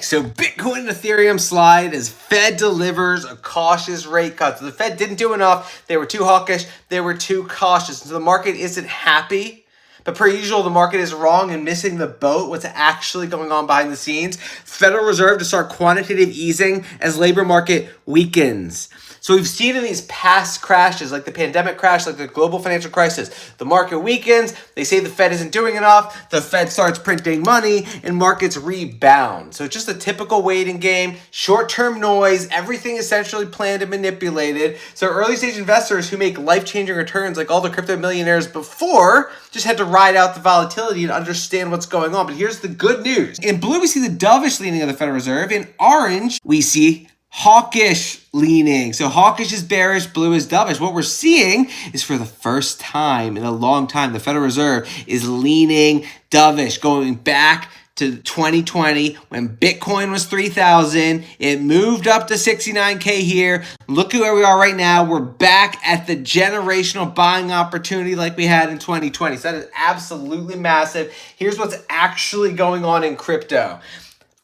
So Bitcoin and Ethereum slide as Fed delivers a cautious rate cut. So the Fed didn't do enough. They were too hawkish. They were too cautious. So the market isn't happy. But per usual, the market is wrong and missing the boat. What's actually going on behind the scenes? Federal Reserve to start quantitative easing as labor market weakens. So we've seen in these past crashes, like the pandemic crash, like the global financial crisis, the market weakens. They say the Fed isn't doing enough. The Fed starts printing money and markets rebound. So it's just a typical waiting game, short-term noise, everything essentially planned and manipulated. So early stage investors who make life-changing returns like all the crypto millionaires before just had to ride out the volatility and understand what's going on. But here's the good news. In blue, we see the dovish leaning of the Federal Reserve. In orange, we see hawkish leaning. So hawkish is bearish, blue is dovish. What we're seeing is for the first time in a long time, the Federal Reserve is leaning dovish, going back to 2020 when Bitcoin was 3,000. It moved up to 69K here. Look at where we are right now. We're back at the generational buying opportunity like we had in 2020. So that is absolutely massive. Here's what's actually going on in crypto.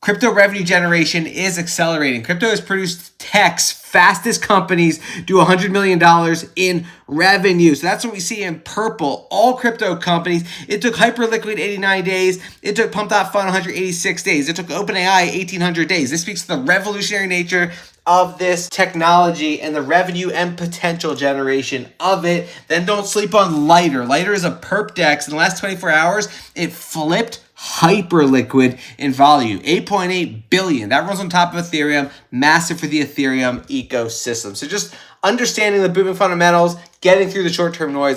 Crypto revenue generation is accelerating. Crypto has produced tech's fastest companies do $100 million in revenue. So that's what we see in purple. All crypto companies. It took Hyperliquid 89 days. It took Pump.Fun 186 days. It took OpenAI 1,800 days. This speaks to the revolutionary nature of this technology and the revenue and potential generation of it. Then don't sleep on Lighter. Lighter is a perp dex. In the last 24 hours, it flipped Hyperliquid in value, 8.8 billion. That runs on top of Ethereum, massive for the Ethereum ecosystem. So just understanding the booming fundamentals, getting through the short-term noise.